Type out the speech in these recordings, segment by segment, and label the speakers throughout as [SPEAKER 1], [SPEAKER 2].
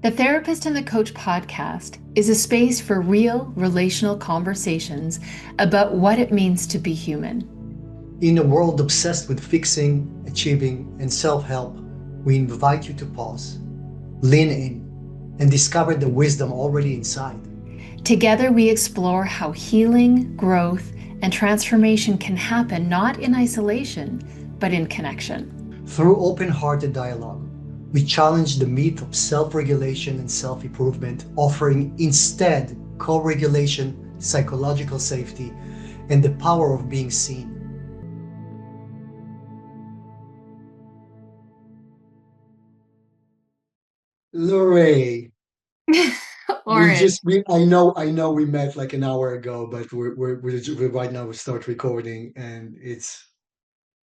[SPEAKER 1] The Therapist and the Coach podcast is a space for real relational conversations about what it means to be human.
[SPEAKER 2] In a world obsessed with fixing, achieving, and self help, we invite you to pause, lean in, and discover the wisdom already inside.
[SPEAKER 1] Together, we explore how healing, growth, and transformation can happen not in isolation, but in connection.
[SPEAKER 2] Through open hearted dialogue, we challenge the myth of self regulation and self improvement, offering instead co regulation, psychological safety, and the power of being seen. Lerae,
[SPEAKER 1] Oren.
[SPEAKER 2] I know we met like an hour ago, but we're right now we start recording, and it's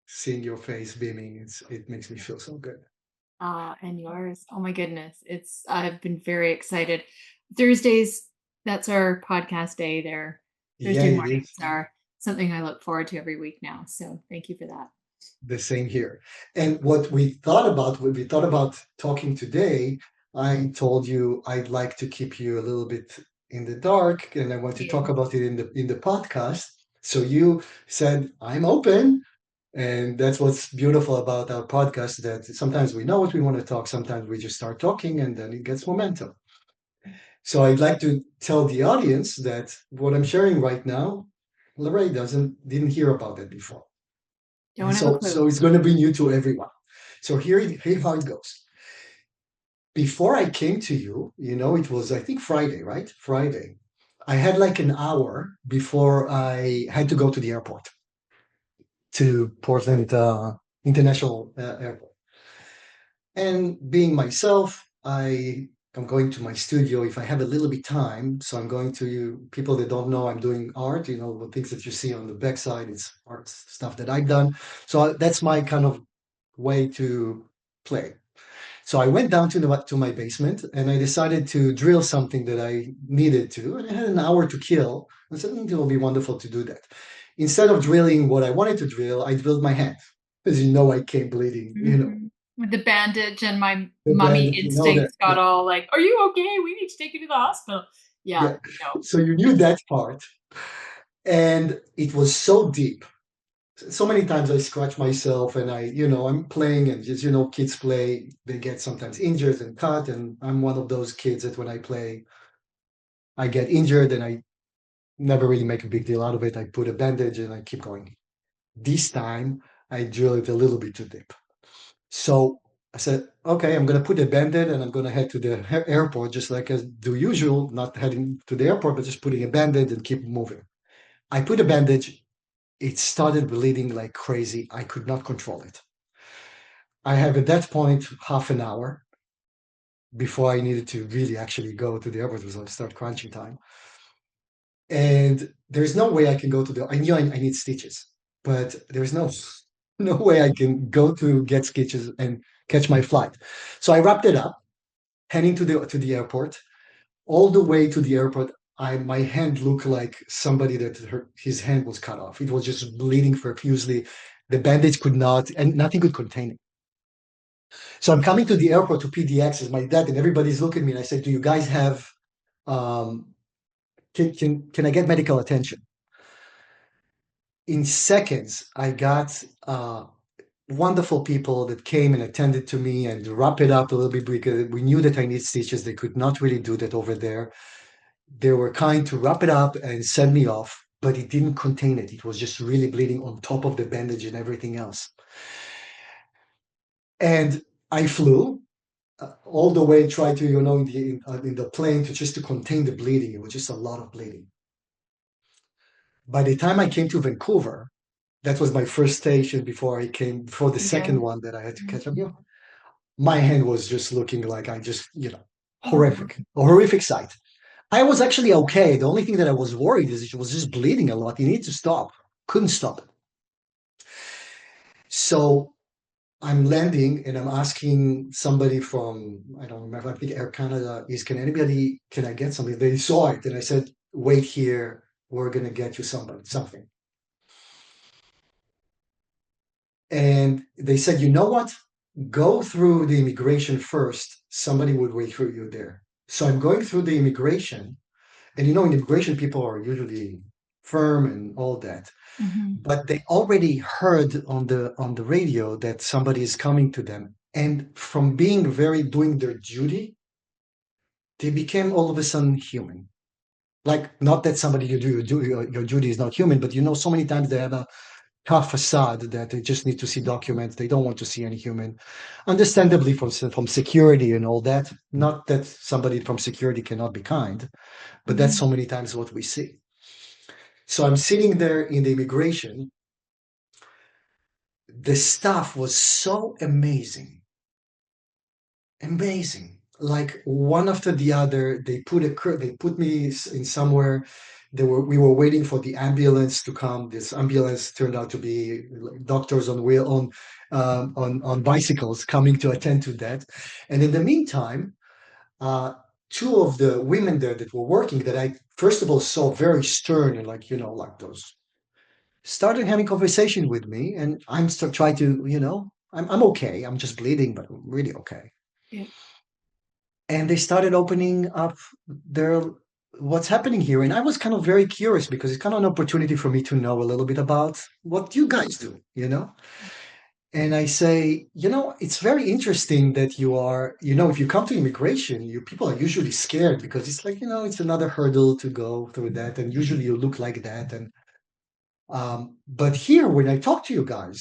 [SPEAKER 2] seeing your face beaming. It makes me feel so good.
[SPEAKER 1] And yours. Oh my goodness. I've been very excited. Thursdays, that's our podcast day there.
[SPEAKER 2] Yeah,
[SPEAKER 1] Thursday
[SPEAKER 2] it
[SPEAKER 1] mornings
[SPEAKER 2] is
[SPEAKER 1] are something I look forward to every week now. So thank you for that.
[SPEAKER 2] the same here. And what we thought about talking today, I told you I'd like to keep you a little bit in the dark, and I want to talk
[SPEAKER 1] Yeah.
[SPEAKER 2] about it in the podcast. So you said I'm open. And that's what's beautiful about our podcast, that sometimes we know what we want to talk, sometimes we just start talking and then it gets momentum. So I'd like to tell the audience that what I'm sharing right now, Lerae didn't hear about it before.
[SPEAKER 1] Don't have a
[SPEAKER 2] So
[SPEAKER 1] clue.
[SPEAKER 2] it's going to be new to everyone. So here how it goes. Before I came to you, it was I think Friday, right? Friday. I had like an hour before I had to go to the airport, to Portland International Airport. And being myself, I am going to my studio if I have a little bit time. So I'm going to you people that don't know I'm doing art, the things that you see on the backside, it's art stuff that I've done. So that's my kind of way to play. So I went down to my basement and I decided to drill something that I needed to. And I had an hour to kill. I said, it will be wonderful to do that. Instead of drilling what I wanted to drill, I drilled my hand. As you know, I came bleeding.
[SPEAKER 1] With the bandage, and my
[SPEAKER 2] The
[SPEAKER 1] mummy
[SPEAKER 2] bandage, that.
[SPEAKER 1] instincts got all like, "Are you okay? We need to take you to the hospital." Yeah,
[SPEAKER 2] Yeah.
[SPEAKER 1] no.
[SPEAKER 2] So you knew that part. And it was so deep. So many times I scratch myself and I'm playing and just, kids play, they get sometimes injured and cut. And I'm one of those kids that when I play, I get injured and I never really make a big deal out of it. I put a bandage and I keep going. This time I drill it a little bit too deep. So I said, okay, I'm going to put a band-aid and I'm going to head to the airport, just like I do usual, not heading to the airport, but just putting a band-aid and keep moving. I put a bandage. It started bleeding like crazy. I could not control it. I have at that point half an hour before I needed to really actually go to the airport because I start crunching time. And there's no way I can go to I knew I need stitches, but there's no way I can go to get stitches and catch my flight. So I wrapped it up, heading to the airport. All the way to the airport, my hand looked like somebody that his hand was cut off. It was just bleeding profusely. The bandage could not, and nothing could contain it. So I'm coming to the airport to PDX as my dad, and everybody's looking at me. And I said, "Do you guys have? Um, can I get medical attention?" In seconds, I got wonderful people that came and attended to me and wrap it up a little bit because we knew that I need stitches. They could not really do that over there. They were kind to wrap it up and send me off, but it didn't contain it. It was just really bleeding on top of the bandage and everything else. And I flew all the way, tried to, in the plane to just to contain the bleeding. It was just a lot of bleeding. By the time I came to Vancouver, that was my first station before the
[SPEAKER 1] Yeah.
[SPEAKER 2] second one that I had to catch up. My hand was just looking like
[SPEAKER 1] Oh.
[SPEAKER 2] a horrific sight. I was actually okay. The only thing that I was worried is it was just bleeding a lot. You need to stop. Couldn't stop it. So I'm landing and I'm asking somebody from, I don't remember, I think Air Canada can I get something? They saw it and I said, wait here. We're going to get you something. And they said, you know what? go through the immigration first. Somebody would wait for you there. So I'm going through the immigration, and in immigration, people are usually firm and all that.
[SPEAKER 1] Mhm.
[SPEAKER 2] But they already heard on the radio that somebody is coming to them. And from being very doing their duty, they became all of a sudden human. Like, not that somebody your duty is not human, but so many times they have a tough facade that they just need to see documents. They don't want to see any human. Understandably, from security and all that. Not that somebody from security cannot be kind, but that's
[SPEAKER 1] Mhm.
[SPEAKER 2] so many times what we see. So I'm sitting there in the immigration. The staff was so amazing, amazing. Like one after the other, they put me in somewhere. We were waiting for the ambulance to come. This ambulance turned out to be like doctors on bicycles coming to attend to that. And in the meantime, uh, two of the women there that were working, that I first of all saw very stern and like like those, started having conversation with me, and I'm still trying to, I'm okay. I'm just bleeding, but I'm really okay.
[SPEAKER 1] Yeah.
[SPEAKER 2] And they started opening up their what's happening here. And I was kind of very curious because it's kind of an opportunity for me to know a little bit about what you guys do. And I say, it's very interesting that you are, if you come to immigration, you people are usually scared because it's like, it's another hurdle to go through that. And usually you look like that. And but here, when I talk to you guys,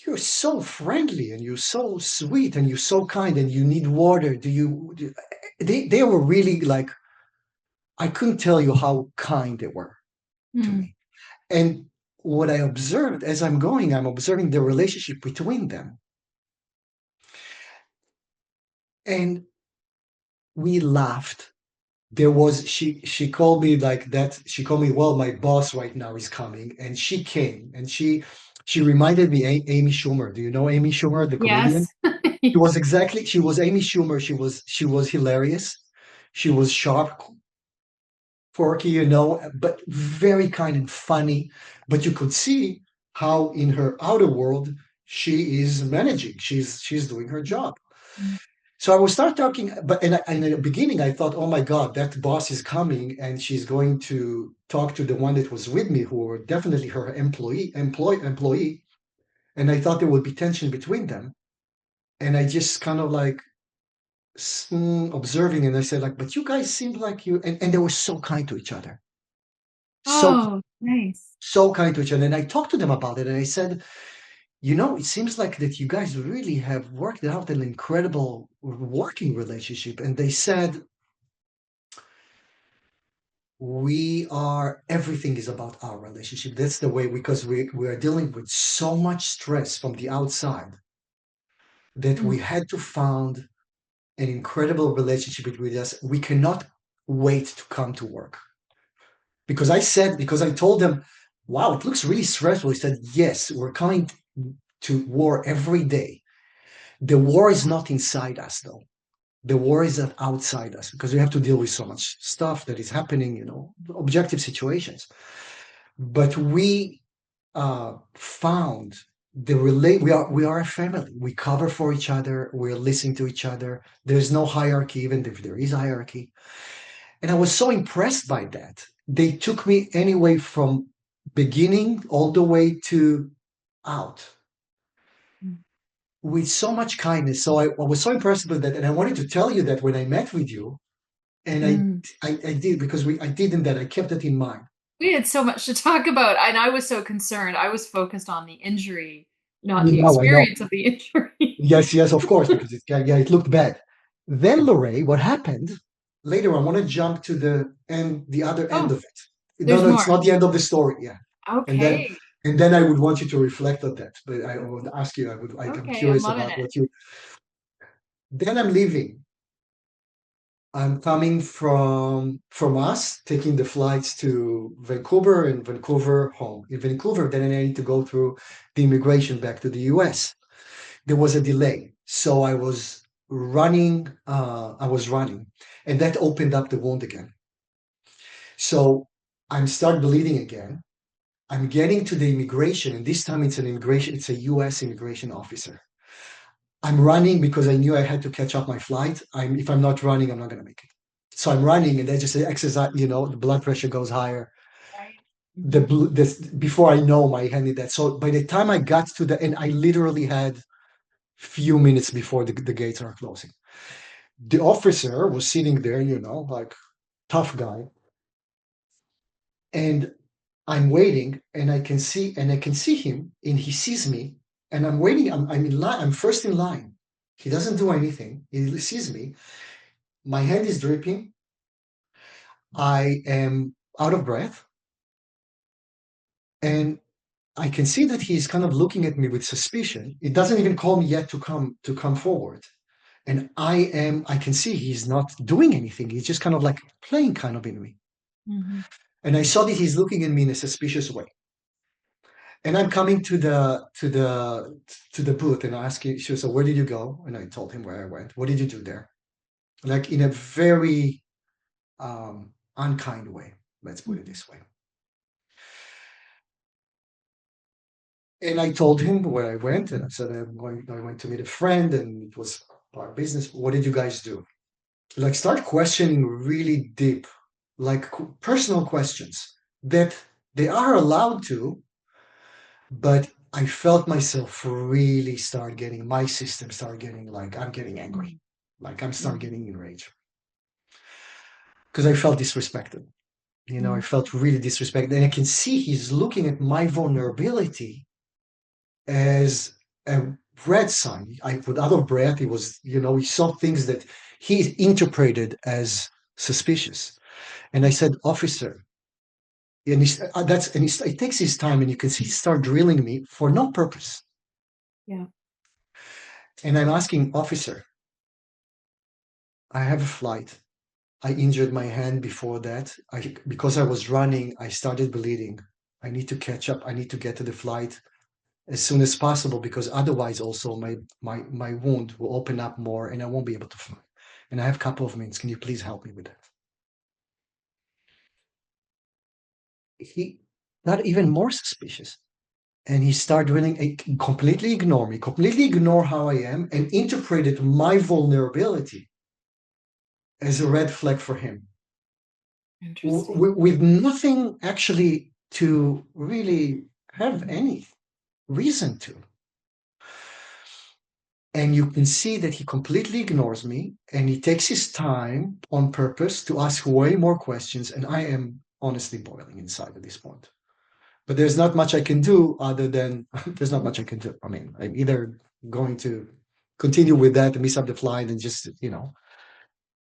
[SPEAKER 2] you're so friendly and you're so sweet and you're so kind and you need water. They were really like, I couldn't tell you how kind they were to
[SPEAKER 1] Mm.
[SPEAKER 2] me. And what I observed as I'm going, I'm observing the relationship between them. And we laughed. She called me like that. She called me, well, my boss right now is coming. And she came and she reminded me Amy Schumer. Do you know Amy Schumer, the comedian?
[SPEAKER 1] Yes.
[SPEAKER 2] She was Amy Schumer. She was hilarious. She was sharp, quirky, but very kind and funny. But you could see how in her outer world she is managing. She's doing her job.
[SPEAKER 1] Mm.
[SPEAKER 2] So I will start talking, and in the beginning I thought, oh my God, that boss is coming and she's going to talk to the one that was with me, who were definitely her employee. And I thought there would be tension between them. And I just kind of like observing, and I said like, but you guys seem like and they were so kind to each other, so
[SPEAKER 1] Oh, nice.
[SPEAKER 2] so kind to each other. And I talked to them about it, and I said, it seems like that you guys really have worked out an incredible working relationship. And they said, everything is about our relationship. That's the way, because we are dealing with so much stress from the outside that
[SPEAKER 1] Mm.
[SPEAKER 2] we had to found an incredible relationship between us. We cannot wait to come to work. Because I told them, wow, it looks really stressful. He said, yes, we're coming to war every day. The war is not inside us, though. The war is outside us, because we have to deal with so much stuff that is happening, objective situations. But we found we are a family. We cover for each other. We're listening to each other. There's no hierarchy, even if there is hierarchy. And I was so impressed by that. They took me anyway from beginning all the way to out
[SPEAKER 1] Mm.
[SPEAKER 2] with so much kindness. So I was so impressed with that. And I wanted to tell you that when I met with you, and
[SPEAKER 1] Mm.
[SPEAKER 2] I did, because I did, and that I kept it in mind.
[SPEAKER 1] We had so much to talk about, and I was so concerned. I was focused on the injury, not
[SPEAKER 2] You
[SPEAKER 1] the
[SPEAKER 2] know, I know.
[SPEAKER 1] experience of the injury.
[SPEAKER 2] Yes, yes, of course, because it looked bad. Then, Lerae, what happened later? I want to jump to the other end
[SPEAKER 1] Oh,
[SPEAKER 2] of it. No,
[SPEAKER 1] there's
[SPEAKER 2] no, it's
[SPEAKER 1] more.
[SPEAKER 2] not the end of the story. Yeah, and then
[SPEAKER 1] Okay.
[SPEAKER 2] and then I would want you to reflect on that. But I would ask you. I'm
[SPEAKER 1] Okay, I'm
[SPEAKER 2] curious
[SPEAKER 1] loving
[SPEAKER 2] about
[SPEAKER 1] it.
[SPEAKER 2] what you. Then I'm leaving. I'm coming from us, taking the flights to Vancouver and Vancouver home. In Vancouver, then I need to go through the immigration back to the US. There was a delay. So I was running, and that opened up the wound again. So I'm start bleeding again. I'm getting to the immigration, and this time it's a US immigration officer. I'm running because I knew I had to catch up my flight. If I'm not running, I'm not going to make it. So I'm running, and then just exercise, the blood pressure goes higher. Before I know my hand in that. So by the time I got to the end, I literally had few minutes before the gates are closing. The officer was sitting there, like tough guy, and I'm waiting, and I can see him, and he sees me, and I'm waiting. I'm in line. I'm first in line. He doesn't do anything. He sees me. My hand is dripping. I am out of breath, and I can see that he's kind of looking at me with suspicion. It doesn't even call me yet to come forward. And I can see he's not doing anything. He's just kind of like playing kind of in me.
[SPEAKER 1] Mm-hmm.
[SPEAKER 2] And I saw that he's looking at me in a suspicious way. And I'm coming to the booth, and I ask him, so where did you go? And I told him where I went. What did you do there? Like in a very unkind way. Let's put it this way. And I told him where I went, and I said I went to meet a friend, and it was our business. What did you guys do? Like start questioning really deep, like personal questions that they are allowed to, but I felt myself really my system start getting like I'm getting angry, like I'm start getting enraged because I felt disrespected. I felt really disrespected, and I can see he's looking at my vulnerability as a red sign. With out of breath, he saw things that he interpreted as suspicious. And I said, officer, and he takes his time, and you can see he start drilling me for no purpose.
[SPEAKER 1] Yeah.
[SPEAKER 2] And I'm asking, officer, I have a flight. I injured my hand before that. Because I was running, I started bleeding. I need to catch up. I need to get to the flight as soon as possible, because otherwise also my wound will open up more and I won't be able to fly. And I have a couple of minutes. Can you please help me with that? He got even more suspicious, and he started really completely ignore me, completely ignore how I am, and interpreted my vulnerability as a red flag for him.
[SPEAKER 1] Interesting.
[SPEAKER 2] With nothing actually to really have any reason to. And you can see that he completely ignores me, and he takes his time on purpose to ask way more questions. And I am honestly boiling inside at this point. But there's not much I can do other than there's not much I can do. I mean, I'm either going to continue with that and miss up the flight and just,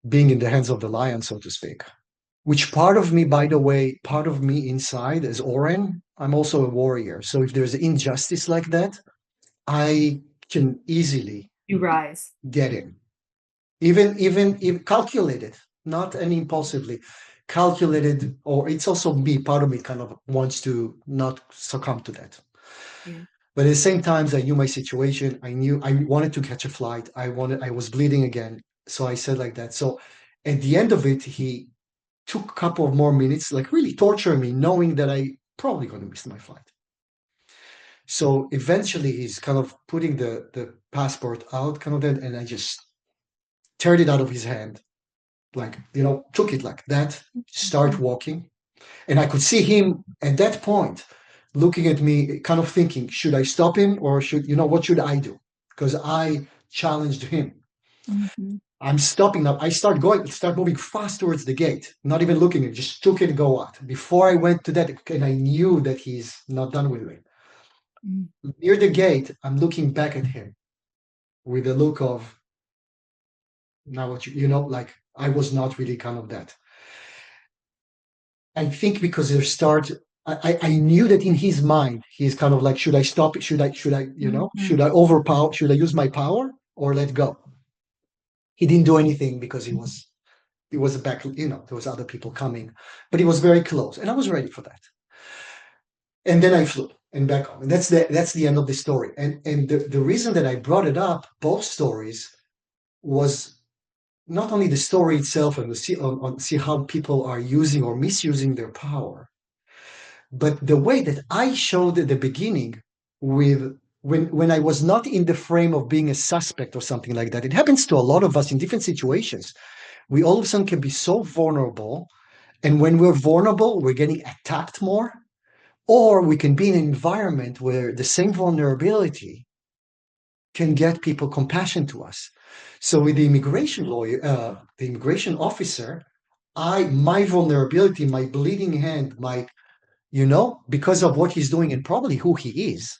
[SPEAKER 2] being in the hands of the lion, so to speak. Which part of me, by the way, part of me inside as Oren, I'm also a warrior. So if there's injustice like that, I can easily
[SPEAKER 1] You rise.
[SPEAKER 2] get in. Even calculated, not any impulsively, calculated, or it's also me, part of me kind of wants to not succumb to that.
[SPEAKER 1] Yeah.
[SPEAKER 2] But at the same time, I knew my situation. I knew I wanted to catch a flight. I was bleeding again. So I said like that. So at the end of it, he took a couple of more minutes, like really torturing me, knowing that I probably going to miss my flight. So eventually he's kind of putting the passport out, kind of that, and I just teared it out of his hand, like, took it like that, start walking. And I could see him at that point looking at me, kind of thinking, should I stop him, or what should I do? Because I challenged him.
[SPEAKER 1] Mm-hmm.
[SPEAKER 2] I'm stopping now. I start moving fast towards the gate, not even looking, just took it and go out. Before I went to that, and I knew that he's not done with me.
[SPEAKER 1] Mm-hmm.
[SPEAKER 2] Near the gate, I'm looking back at him with a look of, now what like I was not really kind of that. I think because I knew that in his mind, he's kind of like, should I stop it? Should I, should I overpower? Should I use my power or let go? He didn't do anything because he was back, there was other people coming, but he was very close, and I was ready for that. And then I flew and back home, and that's the end of the story. And the reason that I brought it up, both stories, was not only the story itself and see how people are using or misusing their power, but the way that I showed at the beginning with when I was not in the frame of being a suspect or something like that. It happens to a lot of us in different situations. We all of a sudden can be so vulnerable, and when we're vulnerable, we're getting attacked more, or we can be in an environment where the same vulnerability can get people compassion to us. So with the immigration lawyer, the immigration officer, my vulnerability, my bleeding hand, because of what he's doing and probably who he is,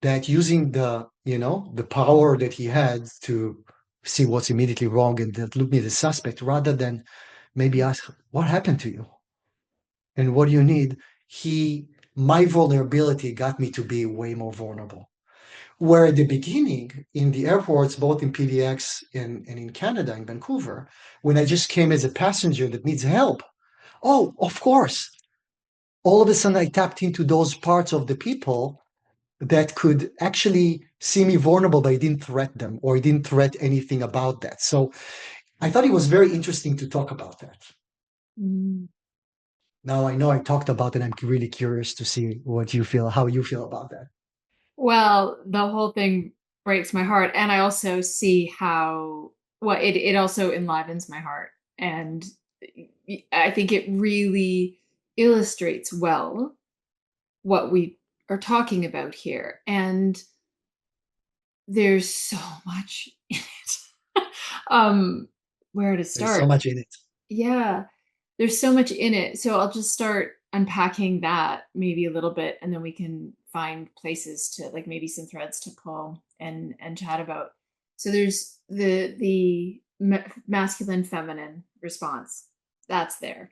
[SPEAKER 2] that using the power that he had to see what's immediately wrong and that look me the suspect rather than maybe ask what happened to you and what do you need. My vulnerability got me to be way more vulnerable. Where at the beginning, in the airports, both in PDX and in Canada, in Vancouver, when I just came as a passenger that needs help, oh, of course, all of a sudden I tapped into those parts of the people that could actually see me vulnerable, but I didn't threat them or I didn't threat anything about that. So I thought it was very interesting to talk about that.
[SPEAKER 3] Mm.
[SPEAKER 2] Now I know I talked about it. I'm really curious to see how you feel about that.
[SPEAKER 3] Well, the whole thing breaks my heart, and I also see how it also enlivens my heart, and I think it really illustrates well what we are talking about here. And there's so much in it. Where to
[SPEAKER 2] There's so
[SPEAKER 3] start?
[SPEAKER 2] much in it.
[SPEAKER 3] Yeah, there's so much in it. So I'll just start unpacking that maybe a little bit, and then we can find places to, like, maybe some threads to pull and chat about. So there's the masculine feminine response. That's there.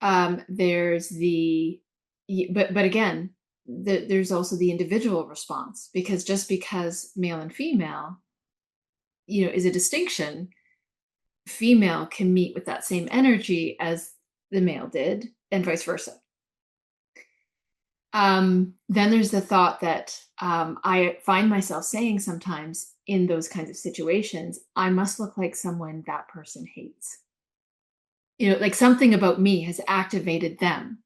[SPEAKER 3] There's but again, there's also the individual response, because just because male and female, is a distinction, female can meet with that same energy as the male did, and vice versa. Then there's the thought that I find myself saying sometimes in those kinds of situations, I must look like someone that person hates. Like something about me has activated them.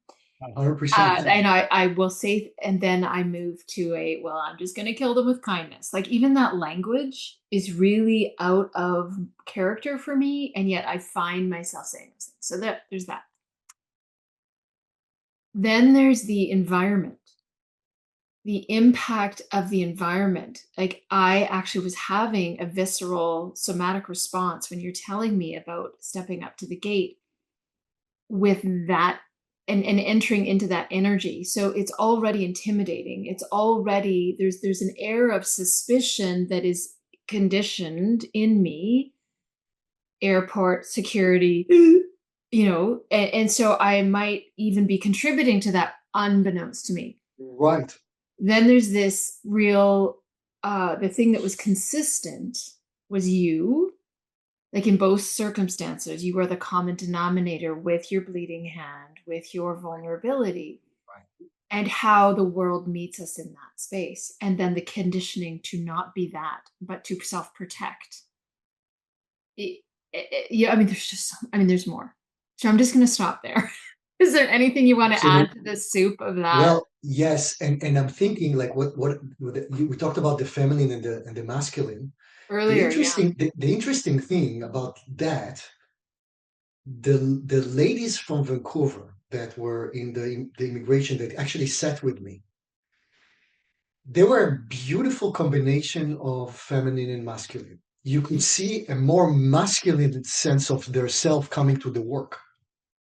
[SPEAKER 2] 100%.
[SPEAKER 3] And I will say, and then I move to well, I'm just going to kill them with kindness. Like, even that language is really out of character for me, and yet I find myself saying those things. So there's that. Then there's the environment, the impact of the environment. Like, I actually was having a visceral somatic response when you're telling me about stepping up to the gate with that and entering into that energy. So it's already intimidating. It's already, there's an air of suspicion that is conditioned in me. Airport security, and so I might even be contributing to that unbeknownst to me.
[SPEAKER 2] Right.
[SPEAKER 3] Then there's this real, the thing that was consistent was you. Like, in both circumstances, you are the common denominator with your bleeding hand, with your vulnerability,
[SPEAKER 2] Right.
[SPEAKER 3] and how the world meets us in that space. And then the conditioning to not be that, but to self-protect. Yeah, I mean, there's more. So I'm just going to stop there. Is there anything you want to add to the soup of that?
[SPEAKER 2] Well, yes, and I'm thinking like we talked about the feminine and the masculine.
[SPEAKER 3] Earlier,
[SPEAKER 2] The interesting thing about that, the ladies from Vancouver that were in the immigration that actually sat with me, they were a beautiful combination of feminine and masculine. You could see a more masculine sense of their self coming to the work.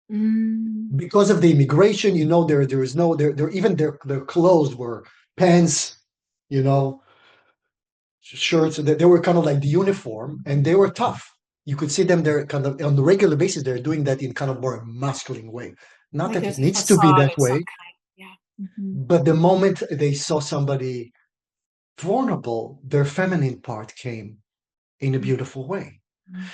[SPEAKER 2] Because of the immigration, there is no even their clothes were pants, shirts. They were kind of like the uniform, and they were tough. You could see them there kind of on the regular basis. They're doing that in kind of more masculine way. Not
[SPEAKER 3] like
[SPEAKER 2] that
[SPEAKER 3] there's
[SPEAKER 2] it
[SPEAKER 3] a
[SPEAKER 2] needs to be
[SPEAKER 3] facade
[SPEAKER 2] that
[SPEAKER 3] of some
[SPEAKER 2] way,
[SPEAKER 3] kind. Yeah. Mm-hmm.
[SPEAKER 2] but the moment they saw somebody vulnerable, their feminine part came in a beautiful way.
[SPEAKER 3] Mm-hmm.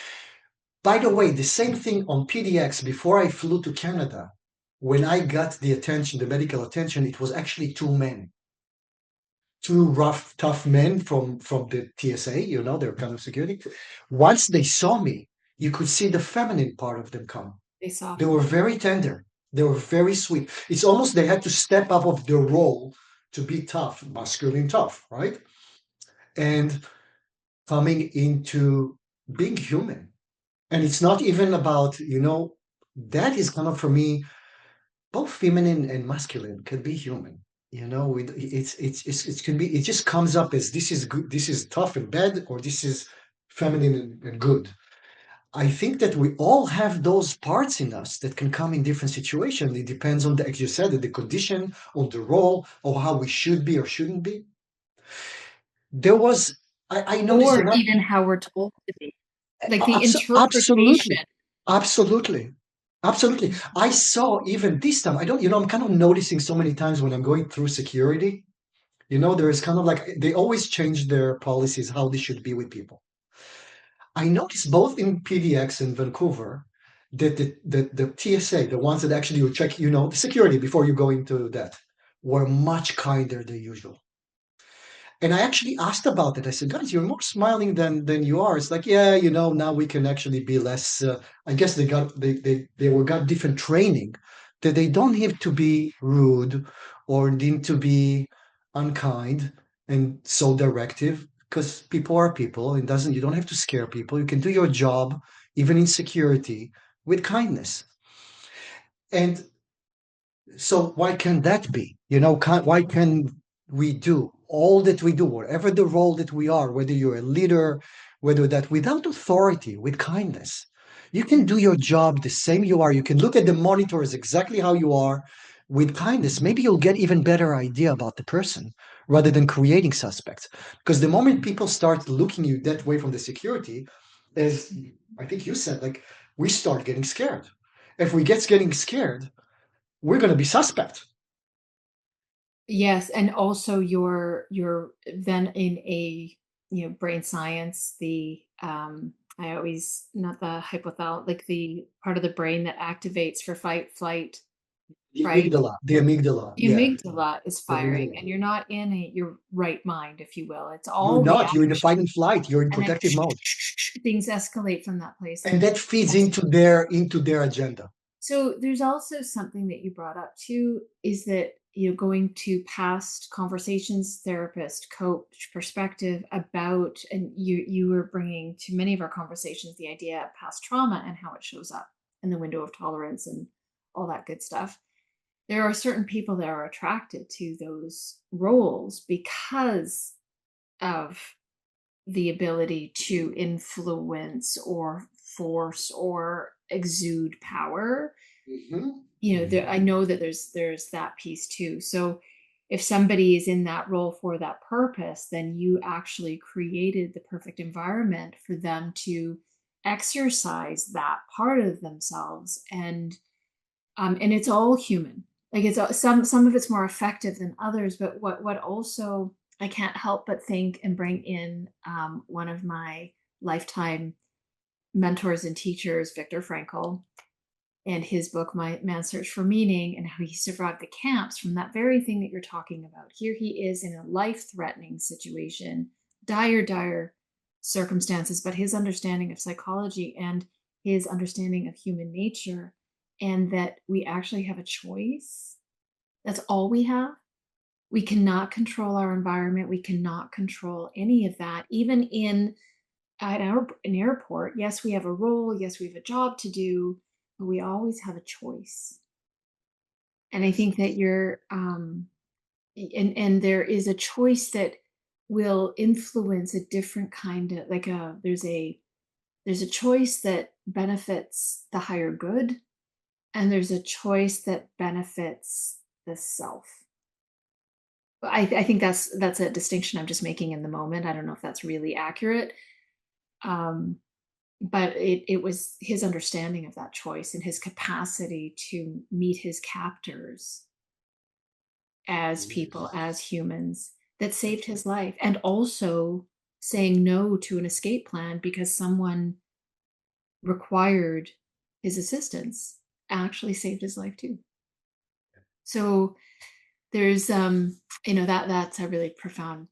[SPEAKER 2] By the way, the same thing on PDX before I flew to Canada. When I got the medical attention, it was actually two men, two rough, tough men from the TSA. They're kind of security. Once they saw me, you could see the feminine part of them come. They were very tender. They were very sweet. It's almost they had to step up of their role to be tough, masculine tough, right? And coming into being human. And it's not even about, that is kind of for me, both feminine and masculine can be human. It can be, it just comes up as this is good, this is tough and bad, or this is feminine and good. I think that we all have those parts in us that can come in different situations. It depends on like you said, the condition, on the role, or how we should be or shouldn't be. There was, I noticed
[SPEAKER 3] Or
[SPEAKER 2] that
[SPEAKER 3] even how we're told to be. Like the
[SPEAKER 2] absolutely,
[SPEAKER 3] interpretation.
[SPEAKER 2] absolutely, absolutely. I saw even this time. I don't, I'm kind of noticing so many times when I'm going through security. There is kind of like they always change their policies how they should be with people. I noticed both in PDX in Vancouver that the TSA, the ones that actually will check, the security before you go into that, were much kinder than usual. And I actually asked about it. I said, guys, you're more smiling than you are. It's like, yeah, now we can actually be less. I guess they got different training that they don't have to be rude or need to be unkind and so directive because people are people and you don't have to scare people. You can do your job even in security with kindness. And so why can that be? Why can we do all that we do, whatever the role that we are, whether you're a leader, whether that without authority, with kindness, you can do your job the same you are. You can look at the monitors exactly how you are with kindness. Maybe you'll get even better idea about the person rather than creating suspects. Because the moment people start looking you that way from the security, as I think you said, like we start getting scared. If we getting scared, we're going to be suspect.
[SPEAKER 3] Yes, and also you're then in a brain science, the I always not the hypothalamus, like the part of the brain that activates for fight, flight,
[SPEAKER 2] The
[SPEAKER 3] right?
[SPEAKER 2] amygdala, the amygdala,
[SPEAKER 3] The
[SPEAKER 2] yeah,
[SPEAKER 3] amygdala is
[SPEAKER 2] the
[SPEAKER 3] firing,
[SPEAKER 2] amygdala.
[SPEAKER 3] and you're not in your right mind, if you will. It's
[SPEAKER 2] You're
[SPEAKER 3] all
[SPEAKER 2] not. You're in a
[SPEAKER 3] reaction,
[SPEAKER 2] fight and flight. You're in
[SPEAKER 3] and then
[SPEAKER 2] protective mode,
[SPEAKER 3] things escalate from that place.
[SPEAKER 2] and that feeds into their agenda.
[SPEAKER 3] So there's also something that you brought up too, is that going to past conversations, therapist, coach perspective about, and you were bringing to many of our conversations the idea of past trauma and how it shows up in the window of tolerance and all that good stuff. There are certain people that are attracted to those roles because of the ability to influence or force or exude power. I know that there's that piece too. So if somebody is in that role for that purpose, then you actually created the perfect environment for them to exercise that part of themselves. And it's all human. Like it's some of it's more effective than others, but what also I can't help but think and bring in one of my lifetime mentors and teachers, Viktor Frankl, and his book, My Man's Search for Meaning, and how he survived the camps from that very thing that you're talking about. Here he is in a life-threatening situation, dire circumstances, but his understanding of psychology and his understanding of human nature, and that we actually have a choice. That's all we have. We cannot control our environment. We cannot control any of that. Even in an airport, yes, we have a role. Yes, we have a job to do, but we always have a choice. And I think that and there is a choice that will influence a different kind of there's a choice that benefits the higher good, and there's a choice that benefits the self. I think that's a distinction I'm just making in the moment. I don't know if that's really accurate. But it was his understanding of that choice and his capacity to meet his captors as people, as humans, that saved his life. And also saying no to an escape plan because someone required his assistance actually saved his life too. So there's that's a really profound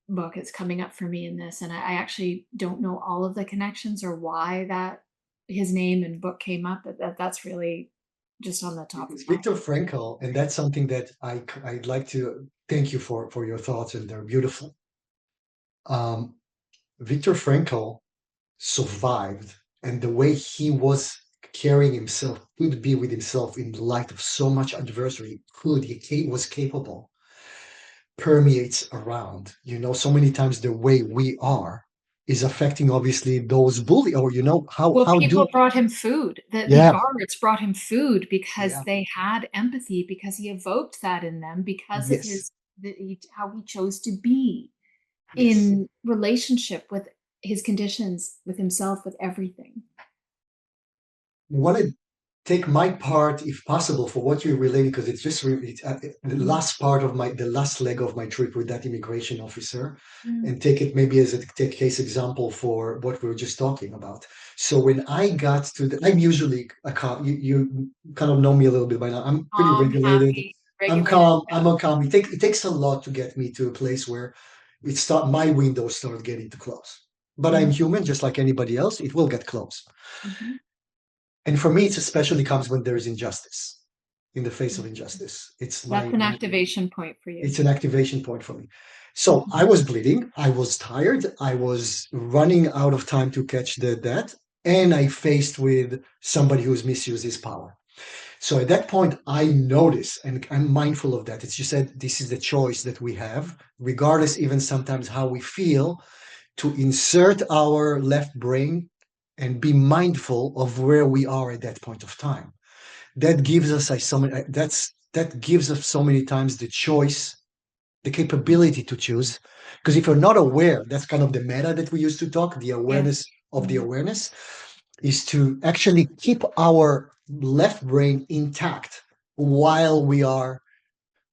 [SPEAKER 3] book. It's coming up for me in this, and I actually don't know all of the connections or why that his name and book came up, but that's really just on the top of
[SPEAKER 2] It's
[SPEAKER 3] my
[SPEAKER 2] Viktor Frankl, and that's something that I'd like to thank you for your thoughts, and they're beautiful. Viktor Frankl survived, and the way he was carrying himself, could be with himself in light of so much adversity, he was capable, permeates around. So many times the way we are is affecting obviously those bully, or
[SPEAKER 3] Well,
[SPEAKER 2] how
[SPEAKER 3] people
[SPEAKER 2] do
[SPEAKER 3] brought him food. The
[SPEAKER 2] yeah,
[SPEAKER 3] guards brought him food because
[SPEAKER 2] yeah,
[SPEAKER 3] they had empathy, because he evoked that in them, because of
[SPEAKER 2] yes,
[SPEAKER 3] how he chose to be
[SPEAKER 2] yes.
[SPEAKER 3] in relationship with his conditions, with himself, with everything.
[SPEAKER 2] Want to take my part, if possible, for what you're relating, because it's just the last part of the last leg of my trip with that immigration officer, and take it maybe as a case example for what we were just talking about. So when I got to I'm usually a calm. You kind of know me a little bit by now. I'm pretty
[SPEAKER 3] Calm,
[SPEAKER 2] regulated.
[SPEAKER 3] happy,
[SPEAKER 2] I'm
[SPEAKER 3] regulated.
[SPEAKER 2] calm. I'm a calm. It takes a lot to get me to a place where my windows start getting to close. But I'm human, just like anybody else. It will get close.
[SPEAKER 3] Mhm.
[SPEAKER 2] And for me, it especially comes when there's injustice, in the face of injustice.
[SPEAKER 3] That's an activation point for you.
[SPEAKER 2] It's an activation point for me. So
[SPEAKER 3] Mhm.
[SPEAKER 2] I was bleeding, I was tired, I was running out of time to catch that, and I faced with somebody who's misused his power. So at that point, I notice, and I'm mindful of that. It's you said this is the choice that we have, regardless even sometimes how we feel, to insert our left brain and be mindful of where we are at that point of time. That gives us that gives us so many times the choice, the capability to choose. Because if you're not aware, that's kind of the meta that we used to talk, the awareness
[SPEAKER 3] Yes.
[SPEAKER 2] of the awareness, is to actually keep our left brain intact while we are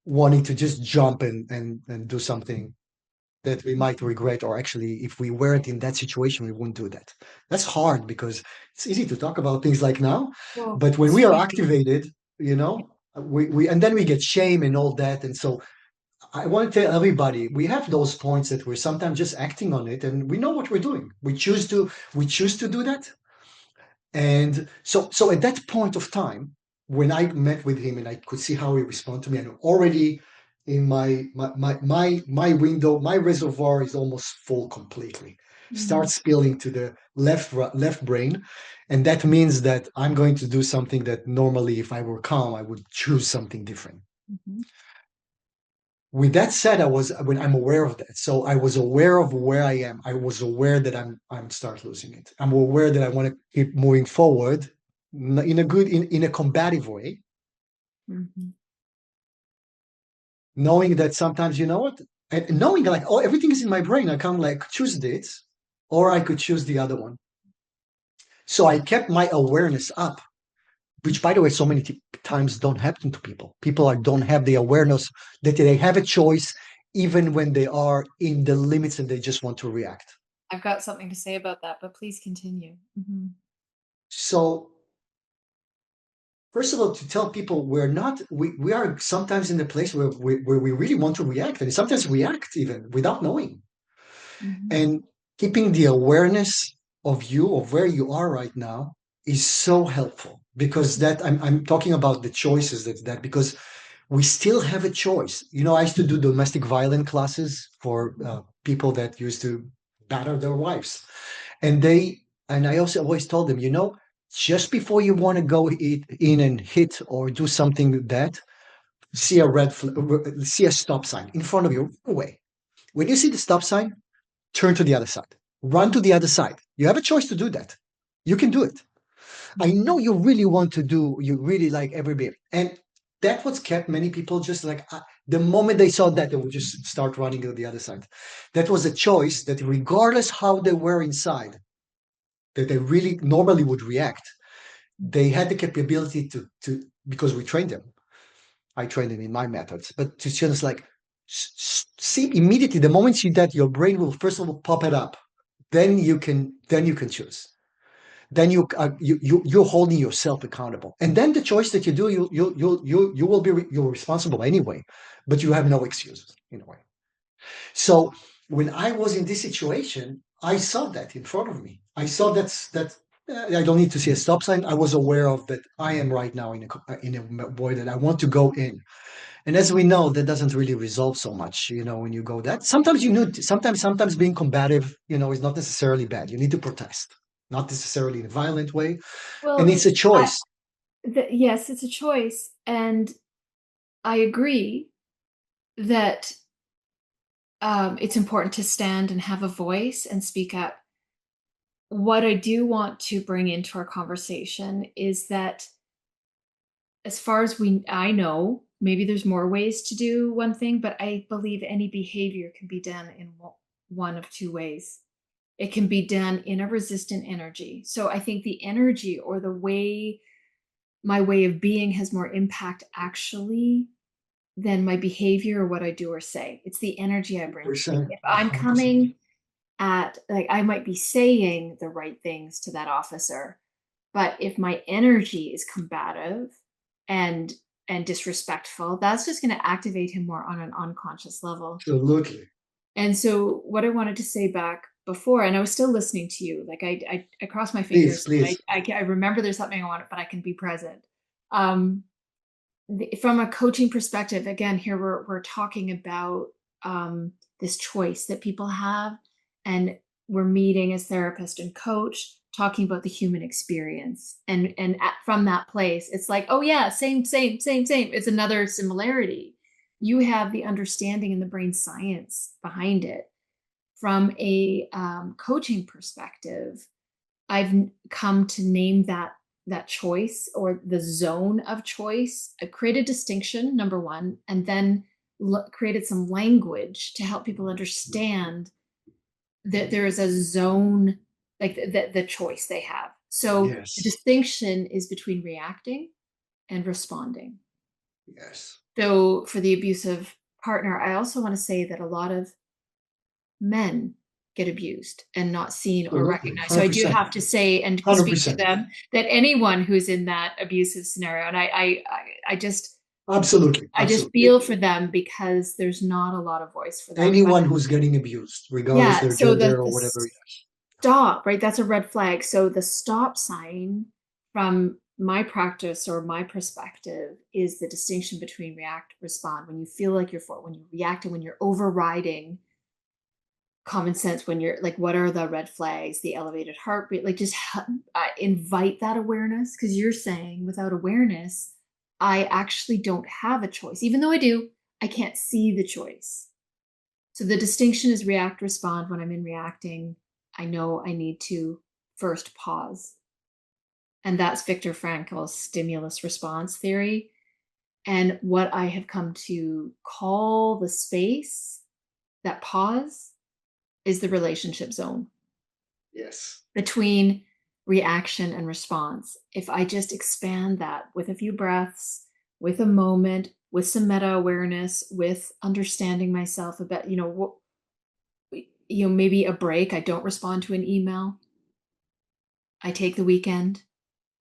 [SPEAKER 2] wanting to just jump and do something that we might regret, or actually if we weren't in that situation we wouldn't do that. That's hard because it's easy to talk about things like now,
[SPEAKER 3] Well,
[SPEAKER 2] but when we are
[SPEAKER 3] so
[SPEAKER 2] activated, we and then we get shame and all that. And so I want to tell everybody, we have those points that we're sometimes just acting on it, and we know what we're doing. We choose to do that. And so at that point of time, when I met with him and I could see how he responded to me, and already in my window, my reservoir is almost full completely. Starts spilling to the left brain, and that means that I'm going to do something that normally, if I were calm, I would choose something different. With that said, when I'm aware of that. So I was aware of where I am. I was aware that I'm start losing it. I'm aware that I want to keep moving forward in a combative way, knowing that sometimes, you know what, and knowing like, oh, everything is in my brain. I can like choose this, or I could choose the other one. So I kept my awareness up, which, by the way, so many times don't happen to people. Don't have the awareness that they have a choice, even when they are in the limits and they just want to react.
[SPEAKER 3] I've got something to say about that, but please continue.
[SPEAKER 2] So, first of all, to tell people we are sometimes in the place where we really want to react, and sometimes react even without knowing. And keeping the awareness of where you are right now is so helpful, because that I'm talking about the choices because we still have a choice. I used to do domestic violence classes for people that used to batter their wives, and I also always told them, just before you want to go in and hit or do something that, see see a stop sign in front of you, run away. When you see the stop sign, turn to the other side, run to the other side. You have a choice to do that. You can do it. I know you really want to you really like every bit. And that's what's kept many people just like, the moment they saw that, they would just start running to the other side. That was a choice that, regardless how they were inside, that they really normally would react, they had the capability to because we trained them. I trained them in my methods, but to just like see immediately the moment you that, your brain will first of all pop it up. Then you can choose. Then you're holding yourself accountable, and then the choice that you do, you will be you're responsible anyway, but you have no excuses in a way. So when I was in this situation, I saw that in front of me. I saw that I don't need to see a stop sign. I was aware of that. I am right now in a void that I want to go in, And as we know, that doesn't really resolve so much, when you go that. Sometimes sometimes being combative, is not necessarily bad. You need to protest, not necessarily in a violent way. And
[SPEAKER 3] Well,
[SPEAKER 2] it's a choice.
[SPEAKER 3] yes, it's a choice. And I agree that it's important to stand and have a voice and speak up. What I do want to bring into our conversation is that, as far as I know, maybe there's more ways to do one thing, but I believe any behavior can be done in one of two ways. It can be done in a resistant energy. So I think the energy or my way of being has more impact actually than my behavior or what I do or say. It's the energy I bring.
[SPEAKER 2] Percent,
[SPEAKER 3] If I'm
[SPEAKER 2] 100%.
[SPEAKER 3] coming at, like, I might be saying the right things to that officer, but if my energy is combative and disrespectful, that's just going to activate him more on an unconscious level.
[SPEAKER 2] Absolutely.
[SPEAKER 3] And so what I wanted to say back before, and I was still listening to you, like I crossed my fingers.
[SPEAKER 2] Please.
[SPEAKER 3] I remember there's something I want, but I can be present. From a coaching perspective, again, here we're talking about this choice that people have, and we're meeting as therapist and coach, talking about the human experience, and from that place, it's like, oh yeah, same. It's another similarity. You have the understanding and the brain science behind it. From a coaching perspective, I've come to name that choice or the zone of choice. I created distinction, number one, and then created some language to help people understand that there is a zone, like the choice they have. So
[SPEAKER 2] Yes.
[SPEAKER 3] the distinction is between reacting and responding.
[SPEAKER 2] Yes.
[SPEAKER 3] So for the abusive partner, I also want to say that a lot of men get abused and not seen or recognized. 100%. So I do have to say and 100%. Speak to them that anyone who's in that abusive scenario, and I just
[SPEAKER 2] absolutely
[SPEAKER 3] I just feel for them, because there's not a lot of voice for them.
[SPEAKER 2] Anyone who's getting abused, regardless their gender or whatever.
[SPEAKER 3] Stop, right? That's a red flag. So the stop sign from my practice or my perspective is the distinction between react, respond. When you feel like when you're reacting, when you're overriding common sense, when you're like, what are the red flags, the elevated heartbeat, like just invite that awareness. Because you're saying without awareness, I actually don't have a choice. Even though I do, I can't see the choice. So the distinction is react, respond. When I'm in reacting, I know I need to first pause. And that's Viktor Frankl's stimulus response theory. And what I have come to call the space, that pause, is the relationship zone.
[SPEAKER 2] Yes.
[SPEAKER 3] Between reaction and response. If I just expand that with a few breaths, with a moment, with some meta awareness, with understanding myself a bit, maybe a break. I don't respond to an email. I take the weekend,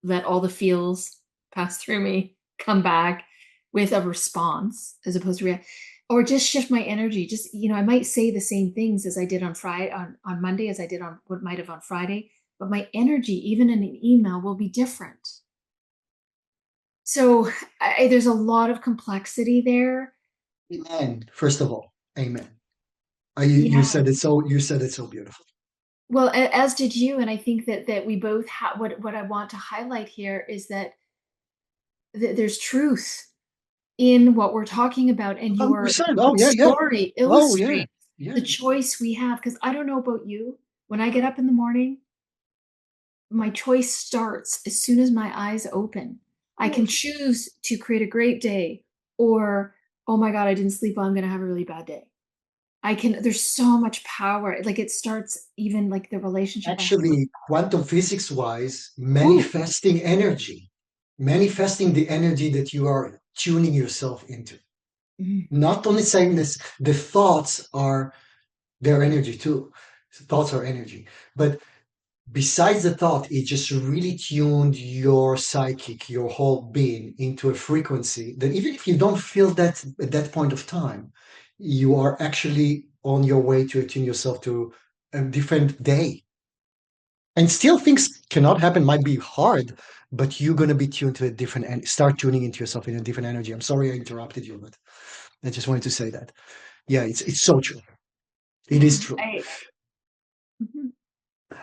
[SPEAKER 3] let all the feels pass through me, come back with a response as opposed to react. Or just shift my energy. Just, I might say the same things as I did on Friday, on Monday, as I did on what might have on Friday, but my energy, even in an email, will be different. So there's a lot of complexity there.
[SPEAKER 2] Amen. First of all, amen. You said it so beautiful.
[SPEAKER 3] Well, as did you, and I think that we both have. What I want to highlight here is that there's truth in what we're talking about, and your story illustrates the choice we have. Because I don't know about you, when I get up in the morning, my choice starts as soon as my eyes open. I can choose to create a great day, or, oh my God, I didn't sleep well, I'm going to have a really bad day. There's so much power. Like, it starts even like the relationship.
[SPEAKER 2] Actually, quantum physics wise, manifesting energy, manifesting the energy that you are tuning yourself into. Mm-hmm. Not only saying this, the thoughts are their energy too. Thoughts are energy. But besides the thought, it just really tuned your psychic, your whole being into a frequency that even if you don't feel that at that point of time, you are actually on your way to attune yourself to a different day. And still things cannot happen, might be hard, but you're going to be tuned to a different and start tuning into yourself in a different energy. I'm sorry I interrupted you, but I just wanted to say that. Yeah, it's so true. It is true.
[SPEAKER 3] Mhm.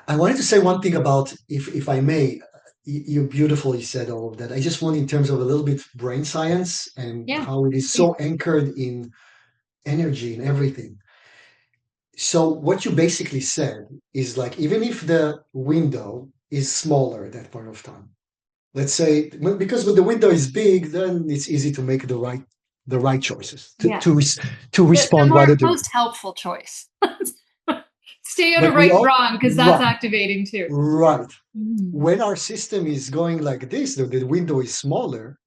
[SPEAKER 2] I wanted to say one thing about, if I may, you beautifully said all of that. I just want, in terms of a little bit brain science and
[SPEAKER 3] Yeah,
[SPEAKER 2] how it is
[SPEAKER 3] please.
[SPEAKER 2] so anchored in energy and everything. So what you basically said is, like, even if the window is smaller at that point of time, let's say, because when the window is big, then it's easy to make the right choices
[SPEAKER 3] Yeah.
[SPEAKER 2] to respond rather than.
[SPEAKER 3] Most helpful choice. Stay on
[SPEAKER 2] But
[SPEAKER 3] a right wrong, because that's
[SPEAKER 2] right,
[SPEAKER 3] activating too.
[SPEAKER 2] right.
[SPEAKER 3] Mm.
[SPEAKER 2] When our system is going like this, the window is smaller,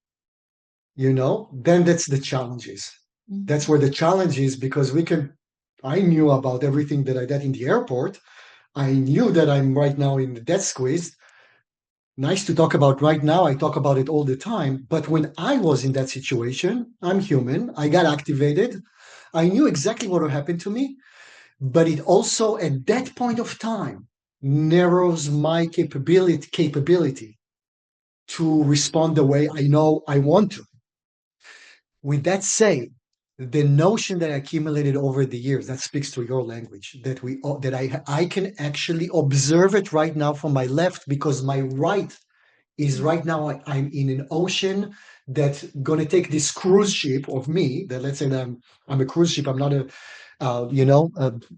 [SPEAKER 2] then that's the challenges. That's where the challenge is, because I knew about everything that I did in the airport. I knew that I'm right now in the death squeeze. Nice to talk about right now. I talk about it all the time. But when I was in that situation, I'm human. I got activated. I knew exactly what would happen to me. But it also, at that point of time, narrows my capability to respond the way I know I want to. With that said, the notion that I accumulated over the years, that speaks to your language, that I can actually observe it right now from my left, because my right is right now, I'm in an ocean that's going to take this cruise ship of me. That, let's say that I'm a cruise ship. I'm not a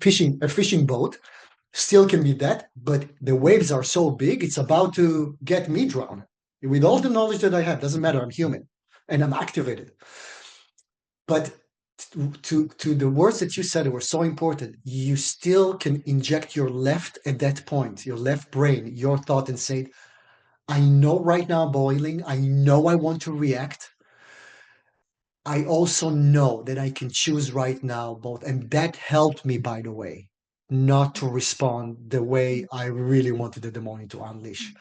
[SPEAKER 2] fishing boat. Still can be that, but the waves are so big, it's about to get me drowned. With all the knowledge that I have, doesn't matter. I'm human, and I'm activated. But to the words that you said were so important. You still can inject your left at that point, your left brain, your thought, and say, I know right now I'm boiling. I know I want to react. I also know that I can choose right now both. And that helped me, by the way, not to respond the way I really wanted the demonic to unleash.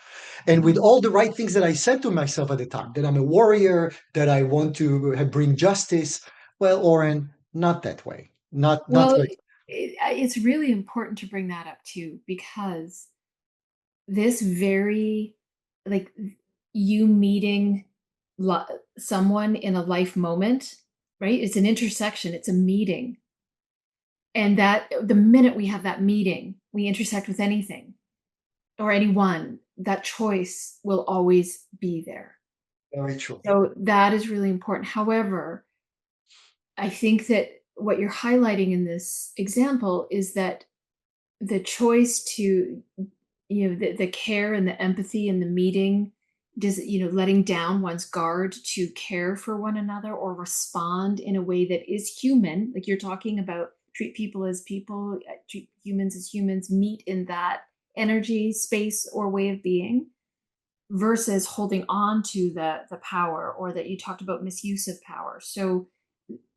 [SPEAKER 2] And with all the right things that I said to myself at the time, that I'm a warrior, that I want to bring justice. Well, Oren, not that way. Not
[SPEAKER 3] Well,
[SPEAKER 2] like.
[SPEAKER 3] it's really important to bring that up too, because this very, like, you meeting someone in a life moment, right? It's an intersection, it's a meeting. And that the minute we have that meeting, we intersect with anything or anyone, that choice will always be there.
[SPEAKER 2] Very true.
[SPEAKER 3] So that is really important. However, I think that what you're highlighting in this example is that the choice to, the care and the empathy and the meeting, letting down one's guard to care for one another or respond in a way that is human, like you're talking about, treat people as people, treat humans as humans, meet in that energy, space, or way of being, versus holding on to the power, or that you talked about misuse of power. So,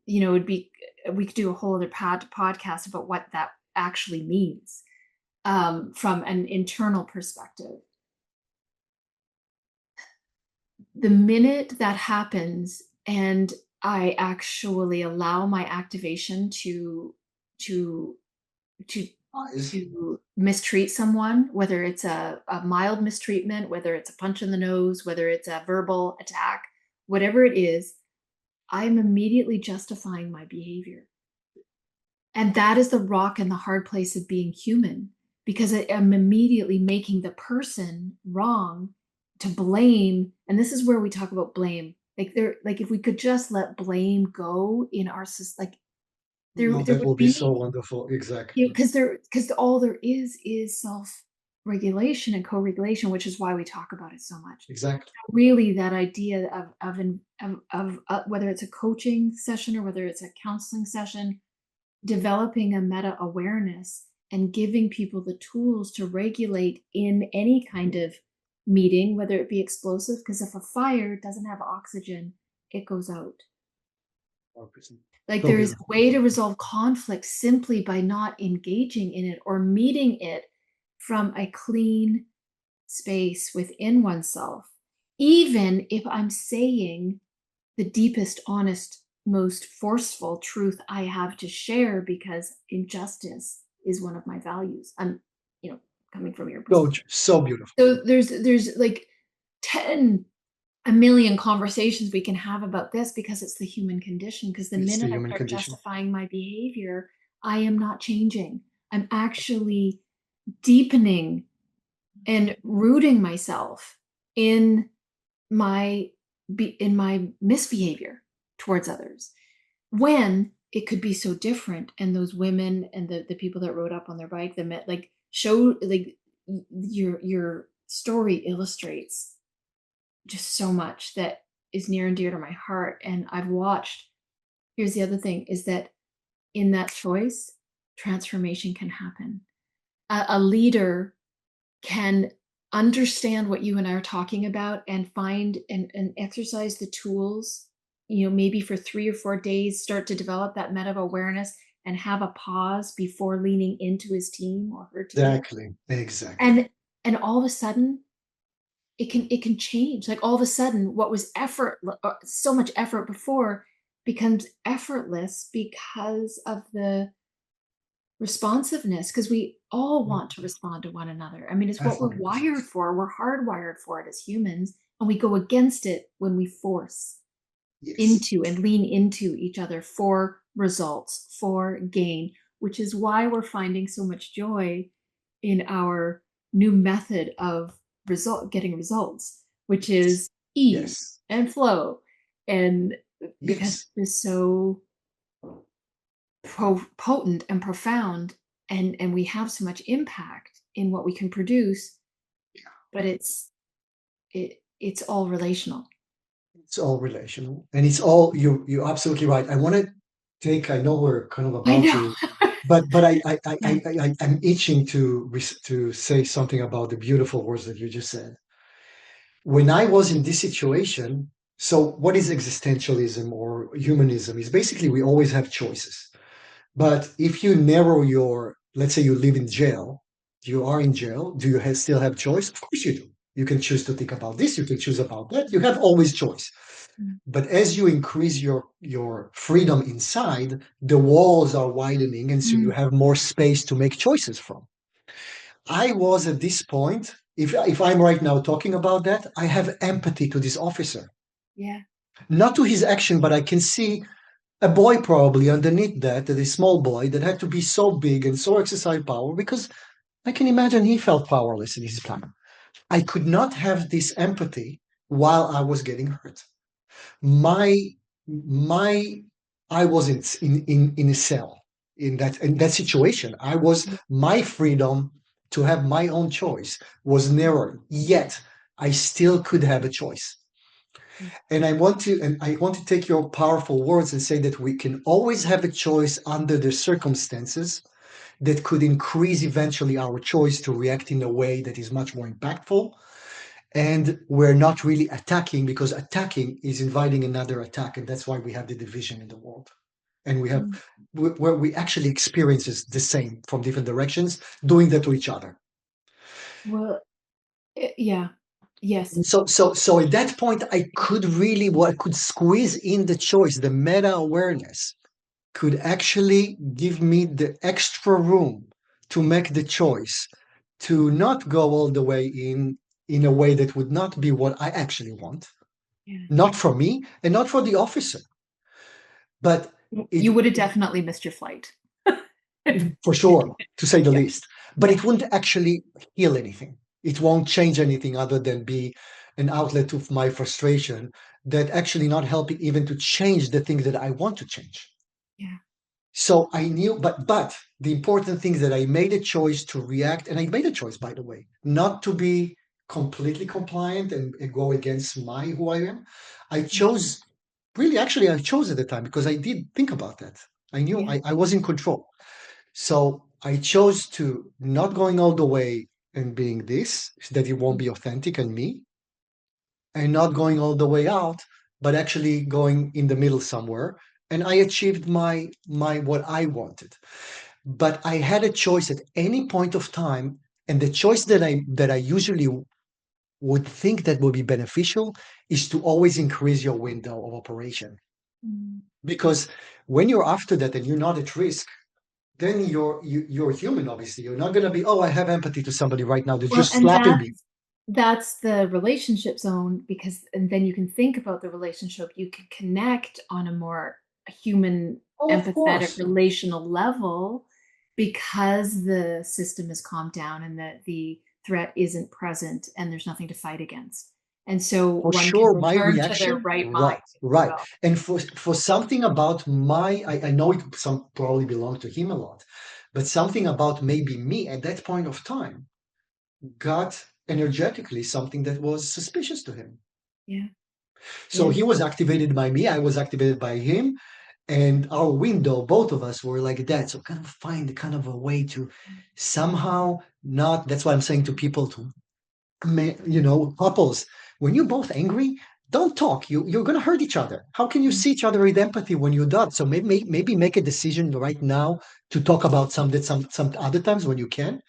[SPEAKER 3] it'd be, we could do a whole other podcast about what that actually means, from an internal perspective. The minute that happens and I actually allow my activation to mistreat someone, whether it's a mild mistreatment, whether it's a punch in the nose, whether it's a verbal attack, whatever it is, I'm immediately justifying my behavior. And that is the rock and the hard place of being human, because I am immediately making the person wrong to blame. And this is where we talk about blame. Like if we could just let blame go in our society, there
[SPEAKER 2] That
[SPEAKER 3] would
[SPEAKER 2] will be
[SPEAKER 3] be,
[SPEAKER 2] so wonderful. Exactly.
[SPEAKER 3] because all there is self-regulation and co-regulation, which is why we talk about it so much.
[SPEAKER 2] Exactly.
[SPEAKER 3] Really, that idea of whether it's a coaching session or whether it's a counseling session, developing a meta awareness and giving people the tools to regulate in any kind of meeting, whether it be explosive, because if a fire doesn't have oxygen, it goes out.
[SPEAKER 2] 100%.
[SPEAKER 3] Like,
[SPEAKER 2] So
[SPEAKER 3] there is a
[SPEAKER 2] beautiful.
[SPEAKER 3] way to resolve conflict simply by not engaging in it or meeting it from a clean space within oneself, even if I'm saying the deepest, honest, most forceful truth I have to share, because injustice is one of my values. I'm, coming from your perspective.
[SPEAKER 2] So beautiful.
[SPEAKER 3] So there's like 10 a million conversations we can have about this, because it's the human condition. Because the
[SPEAKER 2] It's the
[SPEAKER 3] minute I
[SPEAKER 2] human
[SPEAKER 3] start
[SPEAKER 2] condition.
[SPEAKER 3] justifying my behavior, I am not changing. I'm actually deepening and rooting myself in my misbehavior towards others, when it could be so different. And those women and the people that rode up on their bike, that met, like, show, like, your story illustrates just so much that is near and dear to my heart. And I've watched, here's the other thing, is that in that choice, transformation can happen. A leader can understand what you and I are talking about, and find and exercise the tools, maybe for 3 or 4 days, start to develop that meta awareness, and have a pause before leaning into his team or her team.
[SPEAKER 2] Exactly.
[SPEAKER 3] And all of a sudden, it can change. Like, all of a sudden, what was so much effort before, becomes effortless because of the responsiveness, because we all want to respond to one another. I mean, it's what we're
[SPEAKER 2] 100%.
[SPEAKER 3] wired for. We're hardwired for it as humans, and we go against it when we force
[SPEAKER 2] Yes.
[SPEAKER 3] into and lean into each other for results, for gain, which is why we're finding so much joy in our new method of getting results, which is ease
[SPEAKER 2] Yes.
[SPEAKER 3] and flow. And because
[SPEAKER 2] Yes.
[SPEAKER 3] it's so potent and profound, and we have so much impact in what we can produce, but it's all relational.
[SPEAKER 2] It's all relational, and it's all, you're absolutely right. I want to take, I know we're kind of
[SPEAKER 3] I
[SPEAKER 2] about
[SPEAKER 3] know.
[SPEAKER 2] to, but
[SPEAKER 3] Yeah.
[SPEAKER 2] I'm itching to say something about the beautiful words that you just said. When I was in this situation, so what is existentialism or humanism? Is basically we always have choices. But if you narrow let's say you live in jail, you are in jail, do you still have choice? Of course you do. You can choose to think about this, you can choose about that. You have always choice. But as you increase your freedom inside, the walls are widening, and so you have more space to make choices from. I was at this point, if I'm right now talking about that, I have empathy to this officer.
[SPEAKER 3] Yeah.
[SPEAKER 2] Not to his action, but I can see a boy probably underneath that a small boy that had to be so big and so exercise power, because I can imagine he felt powerless in his time. I could not have this empathy while I was getting hurt. My my I was in a cell in that situation. My freedom to have my own choice was narrowed, yet I still could have a choice. And I want to take your powerful words and say that we can always have a choice under the circumstances that could increase eventually our choice to react in a way that is much more impactful. And we're not really attacking, because attacking is inviting another attack. And that's why we have the division in the world. And we have where we actually experiences the same from different directions, doing that to each other.
[SPEAKER 3] Well, yeah. Yes.
[SPEAKER 2] And so at that point, I could really, what could squeeze in the choice, the meta awareness could actually give me the extra room to make the choice to not go all the way in a way that would not be what I actually want,
[SPEAKER 3] Yeah.
[SPEAKER 2] not for me and not for the officer. But
[SPEAKER 3] You would have definitely missed your flight.
[SPEAKER 2] for sure, to say the least. But
[SPEAKER 3] Yeah.
[SPEAKER 2] it wouldn't actually heal anything. It won't change anything other than be an outlet of my frustration that actually not helping even to change the things that I want to change.
[SPEAKER 3] Yeah.
[SPEAKER 2] So I knew, but the important thing is that I made a choice to react, and I made a choice, by the way, not to be completely compliant and go against who I am. I chose, really, actually, I chose at the time because I did think about that. I knew
[SPEAKER 3] Yeah.
[SPEAKER 2] I was in control. So I chose to not going all the way and being this, so that it won't be authentic and me, and not going all the way out, but actually going in the middle somewhere. And I achieved my what I wanted. But I had a choice at any point of time, and the choice that I usually would think that would be beneficial is to always increase your window of operation. Because when you're after that and you're not at risk, then you're human. Obviously, you're not going to be. Oh, I have empathy to somebody right now. They're
[SPEAKER 3] Well,
[SPEAKER 2] just
[SPEAKER 3] and
[SPEAKER 2] slapping me.
[SPEAKER 3] that's the relationship zone, because and then you can think about the relationship, you can connect on a more human,
[SPEAKER 2] Oh, of
[SPEAKER 3] empathetic,
[SPEAKER 2] course.
[SPEAKER 3] relational level, because the system is calmed down and that the threat isn't present and there's nothing to fight against. And so
[SPEAKER 2] For
[SPEAKER 3] one can
[SPEAKER 2] sure, my
[SPEAKER 3] return to their
[SPEAKER 2] reaction,
[SPEAKER 3] right mind,
[SPEAKER 2] right,
[SPEAKER 3] if you
[SPEAKER 2] right.
[SPEAKER 3] will.
[SPEAKER 2] And for something about I know it some probably belonged to him a lot, but something about maybe me at that point of time got energetically something that was suspicious to him.
[SPEAKER 3] Yeah.
[SPEAKER 2] So
[SPEAKER 3] Yeah.
[SPEAKER 2] he was activated by me, I was activated by him, and our window, both of us were like that. So kind of find kind of a way to somehow not, that's why I'm saying to people to couples, when you're both angry, don't talk. You're gonna hurt each other. How can you see each other with empathy when you're not? So maybe make a decision right now to talk about some other times when you can.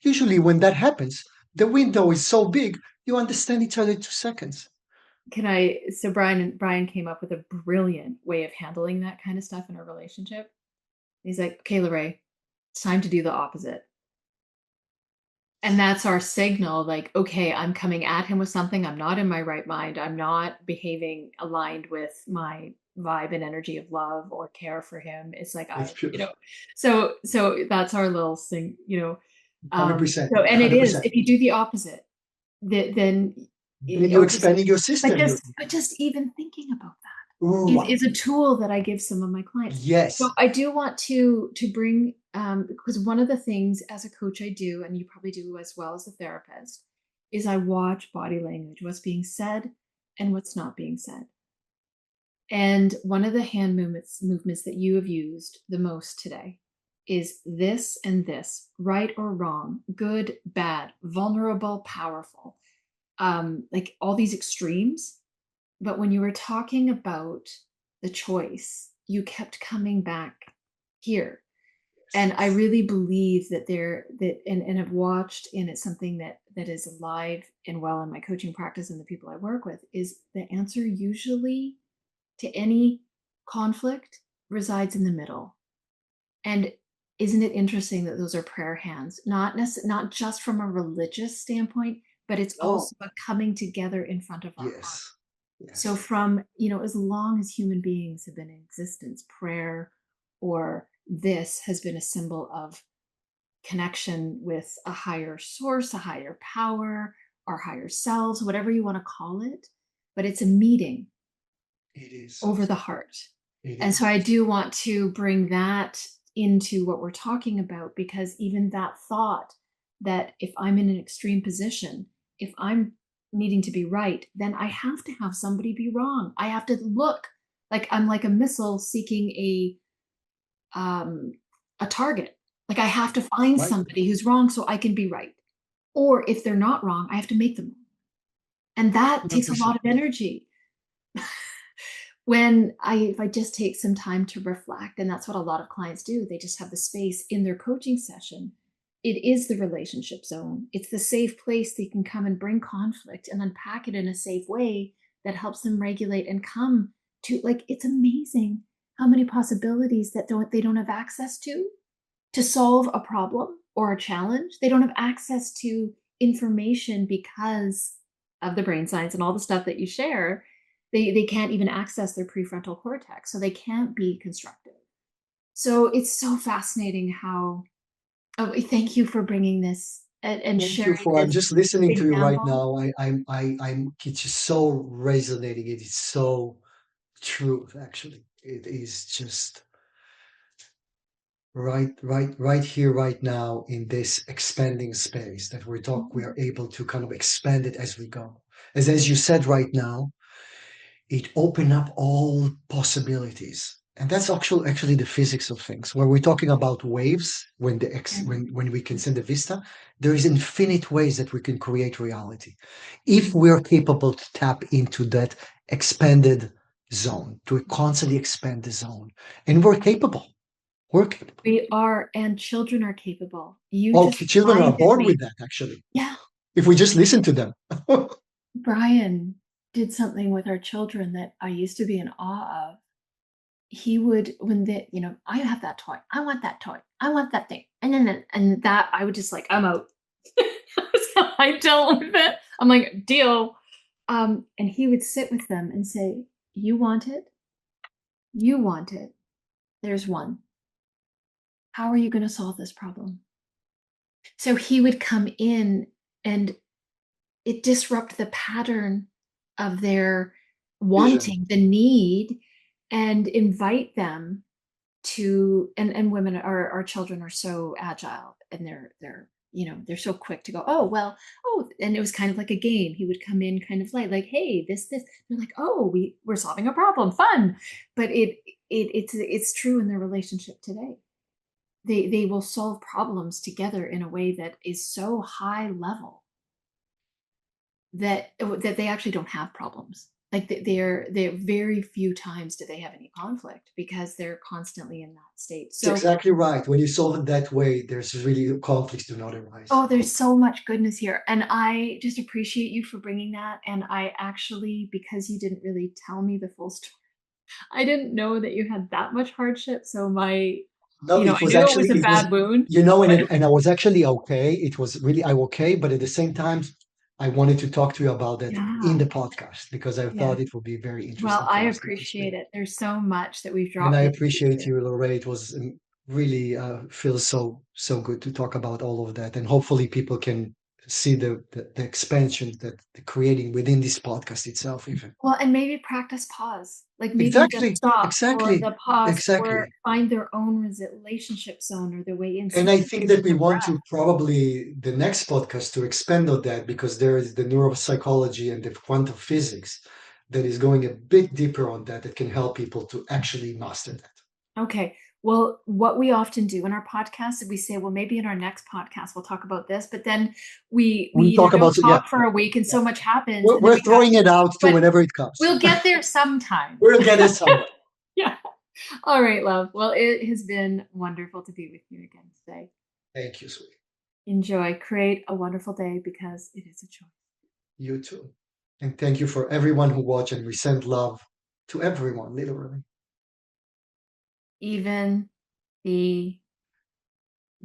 [SPEAKER 2] Usually when that happens, the window is so big, you understand each other in 2 seconds.
[SPEAKER 3] So Brian came up with a brilliant way of handling that kind of stuff in a relationship. He's like, okay, Lerae, it's time to do the opposite. And that's our signal, like, okay, I'm coming at him with something. I'm not in my right mind. I'm not behaving aligned with my vibe and energy of love or care for him. It's like
[SPEAKER 2] It's beautiful.
[SPEAKER 3] so that's our little thing,
[SPEAKER 2] 100%,
[SPEAKER 3] so, and it is,
[SPEAKER 2] 100%.
[SPEAKER 3] if you do the opposite, then
[SPEAKER 2] Then you're expanding your system.
[SPEAKER 3] but just even thinking about
[SPEAKER 2] Right.
[SPEAKER 3] is a tool that I give some of my clients. So
[SPEAKER 2] Yes.
[SPEAKER 3] I do want to bring, because one of the things as a coach I do, and you probably do as well as a therapist, is I watch body language, what's being said and what's not being said. And one of the hand movements that you have used the most today is this and this, right or wrong, good, bad, vulnerable, powerful, like all these extremes. But when you were talking about the choice, you kept coming back here. And I really believe that and have watched, and it's something that is alive and well in my coaching practice and the people I work with, is the answer usually to any conflict resides in the middle. And isn't it interesting that those are prayer hands, not just from a religious standpoint, but it's
[SPEAKER 2] No.
[SPEAKER 3] also a coming together in front of our heart.
[SPEAKER 2] Yes.
[SPEAKER 3] So
[SPEAKER 2] Yes.
[SPEAKER 3] from, as long as human beings have been in existence, prayer or this has been a symbol of connection with a higher source, a higher power, our higher selves, whatever you want to call it. But it's a meeting
[SPEAKER 2] It is.
[SPEAKER 3] over the heart.
[SPEAKER 2] It
[SPEAKER 3] And so
[SPEAKER 2] is.
[SPEAKER 3] I do want to bring that into what we're talking about, because even that thought that if I'm in an extreme position, if I'm needing to be right, then I have to have somebody be wrong. I have to look like I'm like a missile seeking a target. Like I have to find
[SPEAKER 2] Right.
[SPEAKER 3] somebody who's wrong so I can be right. Or if they're not wrong, I have to make them wrong. And that takes a
[SPEAKER 2] 100%.
[SPEAKER 3] lot of energy. If I just take some time to reflect, and that's what a lot of clients do, they just have the space in their coaching session. It is the relationship zone. It's the safe place they can come and bring conflict and unpack it in a safe way that helps them regulate and come to, like, it's amazing how many possibilities that they don't have access to solve a problem or a challenge. They don't have access to information because of the brain science and all the stuff that you share. They can't even access their prefrontal cortex, so they can't be constructive. So it's so fascinating how. Oh, thank you for bringing this and
[SPEAKER 2] Thank you
[SPEAKER 3] sharing
[SPEAKER 2] for. I'm
[SPEAKER 3] this
[SPEAKER 2] just listening to you right
[SPEAKER 3] example.
[SPEAKER 2] now. I'm. It's just so resonating. It is so true. Actually, it is just right here, right now, in this expanding space that we are able to kind of expand it as we go. As you said right now, it opened up all possibilities. And that's actually the physics of things. When we're talking about waves, when we can send a vista, there is infinite ways that we can create reality. If we're capable to tap into that expanded zone, to constantly expand the zone. And we're capable. We're capable.
[SPEAKER 3] We are, and children are capable. You
[SPEAKER 2] All
[SPEAKER 3] just
[SPEAKER 2] children are
[SPEAKER 3] reminded
[SPEAKER 2] born
[SPEAKER 3] me.
[SPEAKER 2] with that, actually,
[SPEAKER 3] Yeah,
[SPEAKER 2] if we just listen to them.
[SPEAKER 3] Brian did something with our children that I used to be in awe of. He would, when I have that toy, I want that toy, I want that thing, and then that I would just like, I'm out. That's how I dealt with it. I'm like, deal. And he would sit with them and say, you want it? You want it. There's one. How are you going to solve this problem? So he would come in and it disrupt the pattern of their wanting, the need, and invite them to, and women, our children are so agile, and they're so quick to go, and it was kind of like a game. He would come in kind of like, hey, this, they're like, oh, we're solving a problem, fun. But it's true in their relationship today. They will solve problems together in a way that is so high level that they actually don't have problems. Like they're very few times do they have any conflict because they're constantly in that state. So
[SPEAKER 2] That's exactly right. When you solve it that way, there's really conflicts do not arise.
[SPEAKER 3] oh, there's so much goodness here, and I just appreciate you for bringing that. And I actually, because you didn't really tell me the full story, I didn't know that you had that much hardship. So
[SPEAKER 2] No,
[SPEAKER 3] I
[SPEAKER 2] it was
[SPEAKER 3] knew it
[SPEAKER 2] actually
[SPEAKER 3] was a bad wound.
[SPEAKER 2] and I was actually okay. It was really okay, but at the same time, I wanted to talk to you about that in
[SPEAKER 3] Yeah.
[SPEAKER 2] the podcast because I
[SPEAKER 3] Yeah.
[SPEAKER 2] thought it would be very interesting.
[SPEAKER 3] Well, I
[SPEAKER 2] for us to
[SPEAKER 3] appreciate
[SPEAKER 2] speak.
[SPEAKER 3] it. There's so much that we've dropped
[SPEAKER 2] And I
[SPEAKER 3] into
[SPEAKER 2] appreciate
[SPEAKER 3] here.
[SPEAKER 2] you, Lerae. It was really feels so good to talk about all of that, and hopefully people can see the expansion that the creating within this podcast itself, even.
[SPEAKER 3] Well, and maybe practice pause. Like maybe just
[SPEAKER 2] Exactly,
[SPEAKER 3] stop for
[SPEAKER 2] exactly,
[SPEAKER 3] the pause or
[SPEAKER 2] exactly.
[SPEAKER 3] find their own relationship zone or their way in.
[SPEAKER 2] And I think that we want to probably the next podcast to expand on that because there is the neuropsychology and the quantum physics that is going a bit deeper on that can help people to actually master that.
[SPEAKER 3] Okay. Well, what we often do in our podcast is we say, well, maybe in our next podcast we'll talk about this, but then we either
[SPEAKER 2] talk
[SPEAKER 3] don't
[SPEAKER 2] about
[SPEAKER 3] talk for a week and so much happens. And then
[SPEAKER 2] We're
[SPEAKER 3] we
[SPEAKER 2] throwing it out to
[SPEAKER 3] but
[SPEAKER 2] whenever it comes.
[SPEAKER 3] We'll get there sometime.
[SPEAKER 2] We'll get it somewhere.
[SPEAKER 3] Yeah. All right, love. Well, it has been wonderful to be with you again today.
[SPEAKER 2] Thank you, sweetie.
[SPEAKER 3] Enjoy. Create a wonderful day because it is a choice.
[SPEAKER 2] You too. And thank you for everyone who watched, and we send love to everyone, literally.
[SPEAKER 3] Even the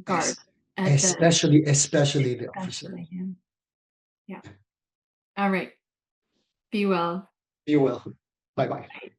[SPEAKER 3] guard.
[SPEAKER 2] Especially the officer.
[SPEAKER 3] Especially him. Yeah. All right. Be well.
[SPEAKER 2] Be well. Bye-bye.
[SPEAKER 3] Bye.